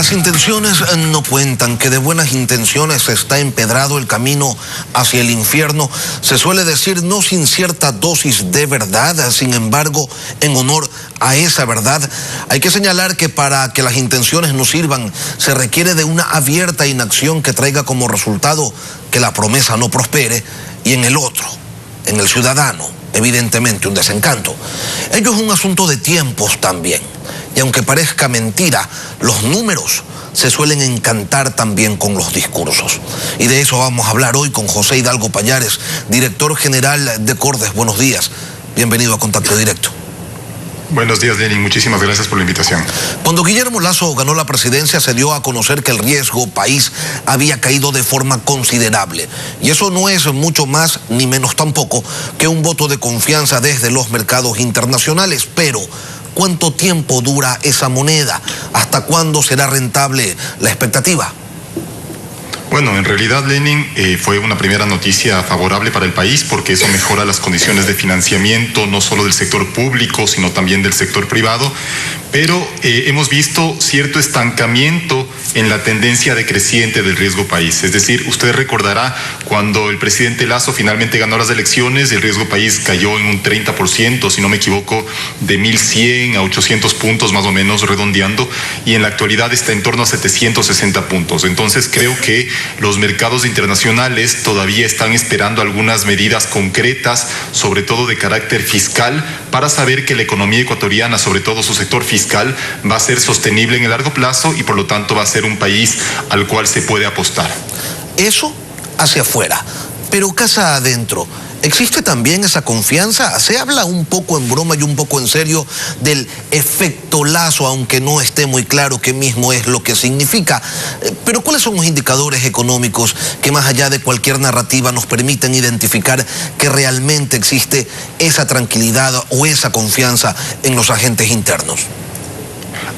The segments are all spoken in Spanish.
Las intenciones no cuentan, que de buenas intenciones está empedrado el camino hacia el infierno. Se suele decir no sin cierta dosis de verdad. Sin embargo, en honor a esa verdad, hay que señalar que para que las intenciones no sirvan, se requiere de una abierta inacción que traiga como resultado que la promesa no prospere, y en el otro, en el ciudadano, evidentemente un desencanto. Ello es un asunto de tiempos también. Y aunque parezca mentira, los números se suelen encantar también con los discursos. Y de eso vamos a hablar hoy con José Hidalgo Pallares, director general de Cordes. Buenos días. Bienvenido a Contacto Directo. Buenos días, Lenin. Muchísimas gracias por la invitación. Cuando Guillermo Lasso ganó la presidencia, se dio a conocer que el riesgo país había caído de forma considerable. Y eso no es mucho más ni menos tampoco que un voto de confianza desde los mercados internacionales. Pero ¿cuánto tiempo dura esa moneda? ¿Hasta cuándo será rentable la expectativa? Bueno, en realidad, Lenin, fue una primera noticia favorable para el país porque eso mejora las condiciones de financiamiento, no solo del sector público, sino también del sector privado. Pero hemos visto cierto estancamiento en la tendencia decreciente del riesgo país. Es decir, usted recordará cuando el presidente Lasso finalmente ganó las elecciones, el riesgo país cayó en un 30%, si no me equivoco, de 1.100 a 800 puntos más o menos, redondeando, y en la actualidad está en torno a 760 puntos. Entonces creo que los mercados internacionales todavía están esperando algunas medidas concretas, sobre todo de carácter fiscal, para saber que la economía ecuatoriana, sobre todo su sector fiscal, va a ser sostenible en el largo plazo y por lo tanto va a ser un país al cual se puede apostar. Eso hacia afuera, pero casa adentro, ¿existe también esa confianza? Se habla un poco en broma y un poco en serio del efecto Lasso, aunque no esté muy claro qué mismo es lo que significa. Pero ¿cuáles son los indicadores económicos que más allá de cualquier narrativa nos permiten identificar que realmente existe esa tranquilidad o esa confianza en los agentes internos?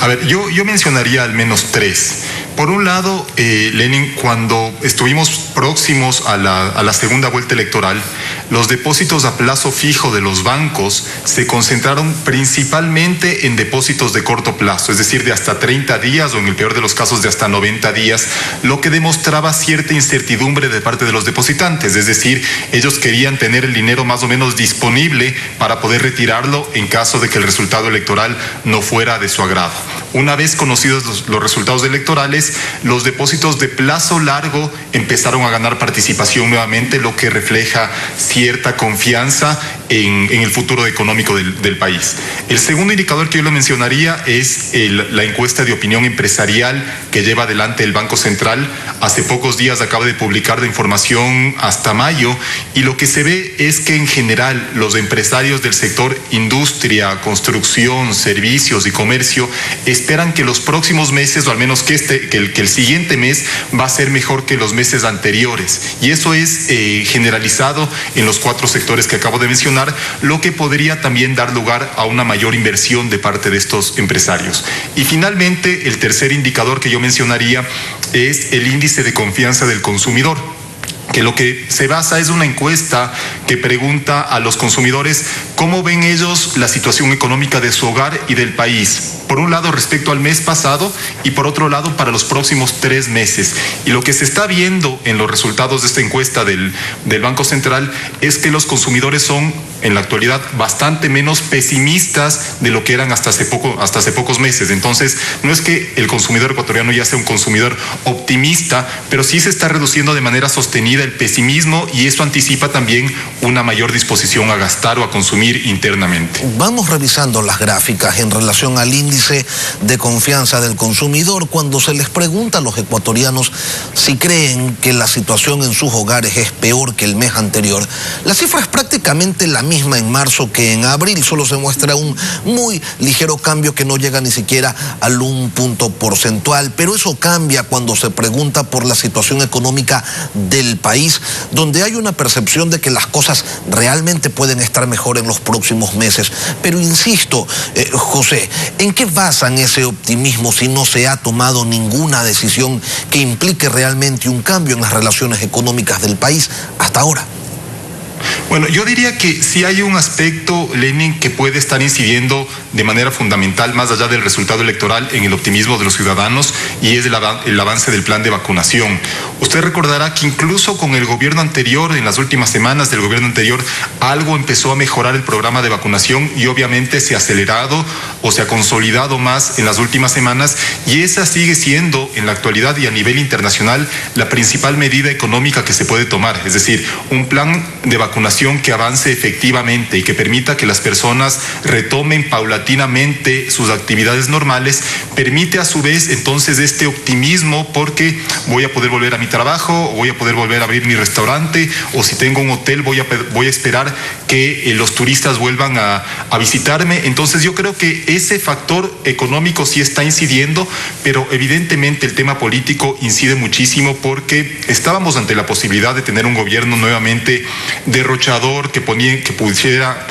A ver, yo mencionaría al menos tres. Por un lado, Lenin, cuando estuvimos próximos a la segunda vuelta electoral, los depósitos a plazo fijo de los bancos se concentraron principalmente en depósitos de corto plazo, es decir, de hasta 30 días o en el peor de los casos de hasta 90 días, lo que demostraba cierta incertidumbre de parte de los depositantes, es decir, ellos querían tener el dinero más o menos disponible para poder retirarlo en caso de que el resultado electoral no fuera de su agrado. Una vez conocidos los resultados electorales, los depósitos de plazo largo empezaron a ganar participación nuevamente, lo que refleja cierta confianza en el futuro económico del país. El segundo indicador que yo le mencionaría es la encuesta de opinión empresarial que lleva adelante el Banco Central. Hace pocos días acaba de publicar la información hasta mayo y lo que se ve es que en general los empresarios del sector industria, construcción, servicios y comercio esperan que los próximos meses, o al menos que el siguiente mes, va a ser mejor que los meses anteriores. Y eso es generalizado en los 4 sectores que acabo de mencionar, lo que podría también dar lugar a una mayor inversión de parte de estos empresarios. Y finalmente, el tercer indicador que yo mencionaría es el índice de confianza del consumidor, que lo que se basa es una encuesta que pregunta a los consumidores cómo ven ellos la situación económica de su hogar y del país. Por un lado respecto al mes pasado y por otro lado para los próximos 3 meses. Y lo que se está viendo en los resultados de esta encuesta del Banco Central es que los consumidores son en la actualidad bastante menos pesimistas de lo que eran hasta hace pocos meses. Entonces no es que el consumidor ecuatoriano ya sea un consumidor optimista, pero sí se está reduciendo de manera sostenida el pesimismo y eso anticipa también una mayor disposición a gastar o a consumir internamente. Vamos revisando las gráficas en relación al índice de confianza del consumidor. Cuando se les pregunta a los ecuatorianos si creen que la situación en sus hogares es peor que el mes anterior, la cifra es prácticamente la misma en marzo que en abril, solo se muestra un muy ligero cambio que no llega ni siquiera al 1 punto porcentual, pero eso cambia cuando se pregunta por la situación económica del país, donde hay una percepción de que las cosas realmente pueden estar mejor en los próximos meses. Pero insisto, José, ¿en qué basan ese optimismo si no se ha tomado ninguna decisión que implique realmente un cambio en las relaciones económicas del país hasta ahora? Bueno, yo diría que sí hay un aspecto, Lenin, que puede estar incidiendo de manera fundamental, más allá del resultado electoral, en el optimismo de los ciudadanos, y es el avance del plan de vacunación. Usted recordará que incluso con el gobierno anterior, en las últimas semanas del gobierno anterior, algo empezó a mejorar el programa de vacunación y obviamente se ha acelerado o se ha consolidado más en las últimas semanas, y esa sigue siendo en la actualidad y a nivel internacional la principal medida económica que se puede tomar, es decir, un plan de vacunación que avance efectivamente y que permita que las personas retomen paulatinamente sus actividades normales, permite a su vez entonces este optimismo porque voy a poder volver a mi trabajo, voy a poder volver a abrir mi restaurante, o si tengo un hotel voy a esperar que los turistas vuelvan a visitarme. Entonces yo creo que ese factor económico sí está incidiendo, pero evidentemente el tema político incide muchísimo porque estábamos ante la posibilidad de tener un gobierno nuevamente derrochador que pusiera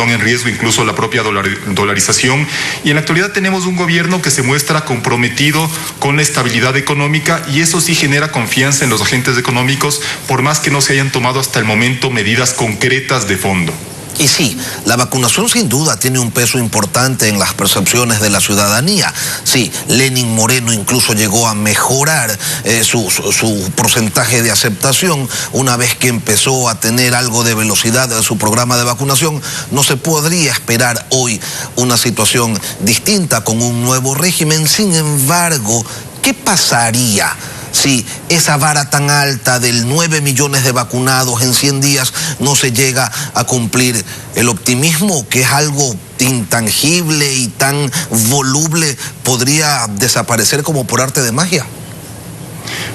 en riesgo incluso la propia dolarización, y en la actualidad tenemos un gobierno que se muestra comprometido con la estabilidad económica, y eso sí genera confianza en los agentes económicos, por más que no se hayan tomado hasta el momento medidas concretas de fondo. Y sí, la vacunación sin duda tiene un peso importante en las percepciones de la ciudadanía. Sí, Lenín Moreno incluso llegó a mejorar su porcentaje de aceptación una vez que empezó a tener algo de velocidad en su programa de vacunación. No se podría esperar hoy una situación distinta con un nuevo régimen. Sin embargo, ¿qué pasaría si esa vara tan alta del 9 millones de vacunados en 100 días no se llega a cumplir? El optimismo, que es algo intangible y tan voluble, podría desaparecer como por arte de magia.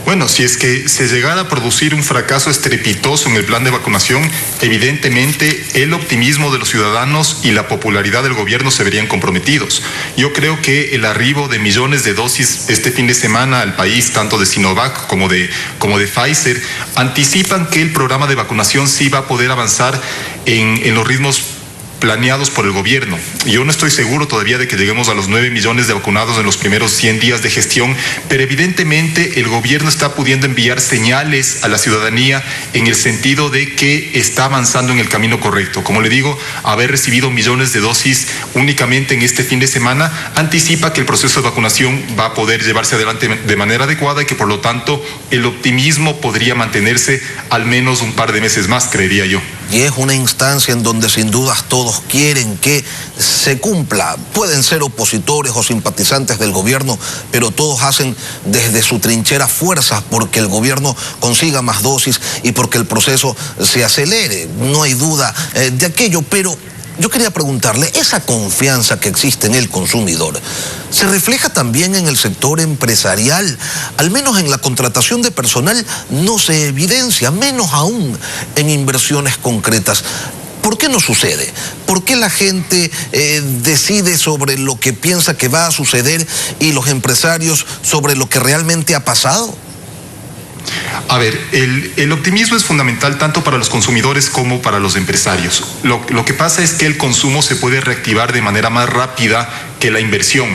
Bueno, si es que se llegara a producir un fracaso estrepitoso en el plan de vacunación, evidentemente el optimismo de los ciudadanos y la popularidad del gobierno se verían comprometidos. Yo creo que el arribo de millones de dosis este fin de semana al país, tanto de Sinovac como de Pfizer, anticipan que el programa de vacunación sí va a poder avanzar en los ritmos planeados por el gobierno. Yo no estoy seguro todavía de que lleguemos a los 9 millones de vacunados en los primeros 100 días de gestión, pero evidentemente el gobierno está pudiendo enviar señales a la ciudadanía en el sentido de que está avanzando en el camino correcto. Como le digo, haber recibido millones de dosis únicamente en este fin de semana anticipa que el proceso de vacunación va a poder llevarse adelante de manera adecuada, y que por lo tanto el optimismo podría mantenerse al menos un par de meses más, creería yo. Y es una instancia en donde sin dudas todos quieren que se cumpla. Pueden ser opositores o simpatizantes del gobierno, pero todos hacen desde su trinchera fuerzas porque el gobierno consiga más dosis y porque el proceso se acelere. No hay duda de aquello, pero yo quería preguntarle, esa confianza que existe en el consumidor, ¿se refleja también en el sector empresarial? Al menos en la contratación de personal no se evidencia, menos aún en inversiones concretas. ¿Por qué no sucede? ¿Por qué la gente decide sobre lo que piensa que va a suceder y los empresarios sobre lo que realmente ha pasado? A ver, el optimismo es fundamental tanto para los consumidores como para los empresarios. Lo que pasa es que el consumo se puede reactivar de manera más rápida que la inversión.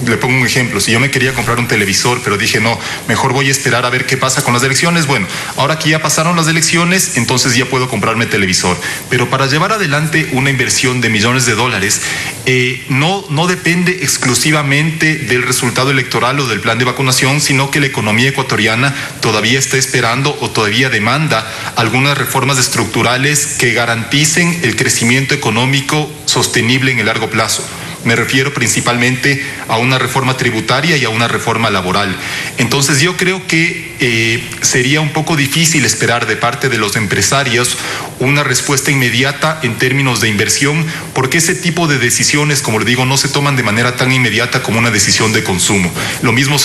Le pongo un ejemplo, si yo me quería comprar un televisor, pero dije no, mejor voy a esperar a ver qué pasa con las elecciones. Bueno, ahora que ya pasaron las elecciones, entonces ya puedo comprarme televisor. Pero para llevar adelante una inversión de millones de dólares, no depende exclusivamente del resultado electoral o del plan de vacunación, sino que la economía ecuatoriana todavía está esperando o todavía demanda algunas reformas estructurales que garanticen el crecimiento económico sostenible en el largo plazo. Me refiero principalmente a una reforma tributaria y a una reforma laboral. Entonces yo creo que sería un poco difícil esperar de parte de los empresarios una respuesta inmediata en términos de inversión, porque ese tipo de decisiones, como le digo, no se toman de manera tan inmediata como una decisión de consumo. Lo mismo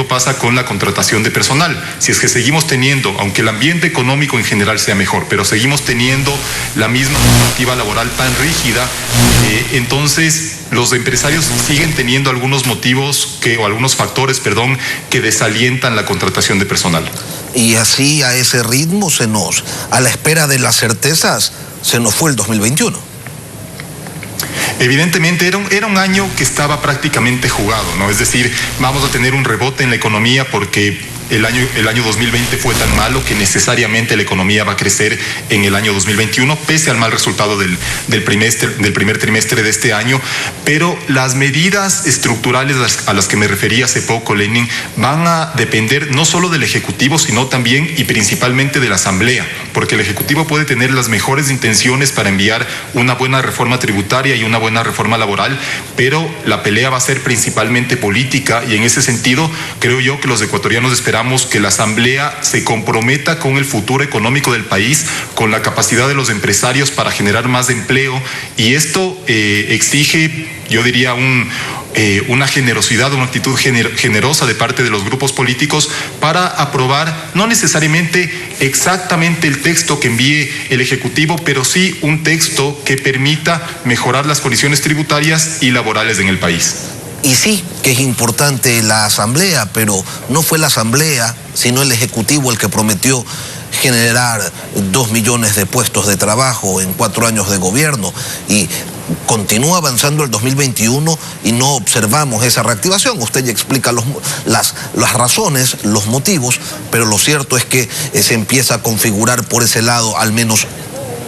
pasa con la contratación de personal. Si es que seguimos teniendo, aunque el ambiente económico en general sea mejor, pero seguimos teniendo la misma normativa laboral tan rígida, entonces los empresarios siguen teniendo algunos factores que desalientan la contratación de personal. Y así, a ese ritmo, a la espera de las certezas, se nos fue el 2021. Evidentemente era un año que estaba prácticamente jugado, ¿no? Es decir, vamos a tener un rebote en la economía porque el año 2020 fue tan malo que necesariamente la economía va a crecer en el año 2021, pese al mal resultado del primer trimestre de este año. Pero las medidas estructurales a las que me refería hace poco, Lenin, van a depender no solo del Ejecutivo, sino también y principalmente de la Asamblea, porque el Ejecutivo puede tener las mejores intenciones para enviar una buena reforma tributaria y una buena reforma laboral, pero la pelea va a ser principalmente política, y en ese sentido creo yo que los ecuatorianos esperamos que la Asamblea se comprometa con el futuro económico del país, con la capacidad de los empresarios para generar más empleo, y esto exige, yo diría, una generosidad, una actitud generosa de parte de los grupos políticos para aprobar, no necesariamente exactamente el texto que envíe el Ejecutivo, pero sí un texto que permita mejorar las condiciones tributarias y laborales en el país. Y sí, que es importante la Asamblea, pero no fue la Asamblea, sino el Ejecutivo el que prometió generar 2 millones de puestos de trabajo en 4 años de gobierno, y continúa avanzando el 2021 y no observamos esa reactivación. Usted ya explica las razones, los motivos, pero lo cierto es que se empieza a configurar por ese lado, al menos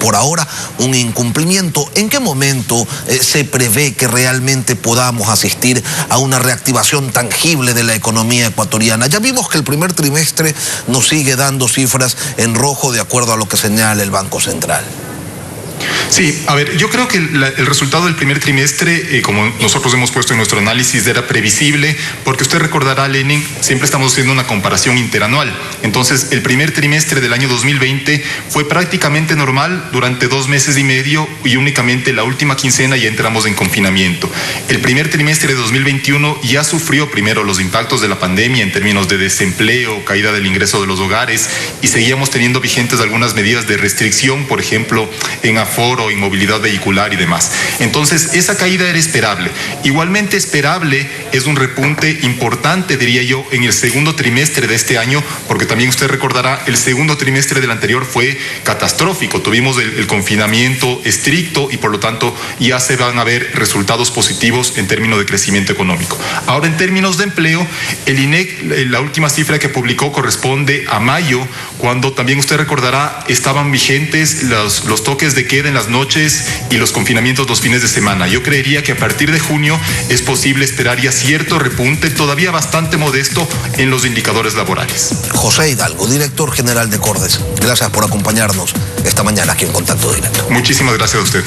por ahora, un incumplimiento. ¿En qué momento se prevé que realmente podamos asistir a una reactivación tangible de la economía ecuatoriana? Ya vimos que el primer trimestre nos sigue dando cifras en rojo de acuerdo a lo que señala el Banco Central. Sí, a ver, yo creo que el resultado del primer trimestre, como nosotros hemos puesto en nuestro análisis, era previsible, porque usted recordará, Lenin, siempre estamos haciendo una comparación interanual. Entonces, el primer trimestre del año 2020 fue prácticamente normal durante 2 meses y medio, y únicamente la última quincena ya entramos en confinamiento. El primer trimestre de 2021 ya sufrió primero los impactos de la pandemia en términos de desempleo, caída del ingreso de los hogares, y seguíamos teniendo vigentes algunas medidas de restricción, por ejemplo, en aforo, en movilidad vehicular y demás. Entonces, esa caída era esperable. Igualmente esperable es un repunte importante, diría yo, en el segundo trimestre de este año, porque también usted recordará, el segundo trimestre del anterior fue catastrófico. Tuvimos el confinamiento estricto y por lo tanto ya se van a ver resultados positivos en términos de crecimiento económico. Ahora, en términos de empleo, el INEC, la última cifra que publicó corresponde a mayo, cuando también usted recordará estaban vigentes los toques de queda en las noches y los confinamientos los fines de semana. Yo creería que a partir de junio es posible esperar ya cierto repunte, todavía bastante modesto, en los indicadores laborales. José Hidalgo, director general de Cordes, gracias por acompañarnos esta mañana aquí en Contacto Directo. Muchísimas gracias a usted.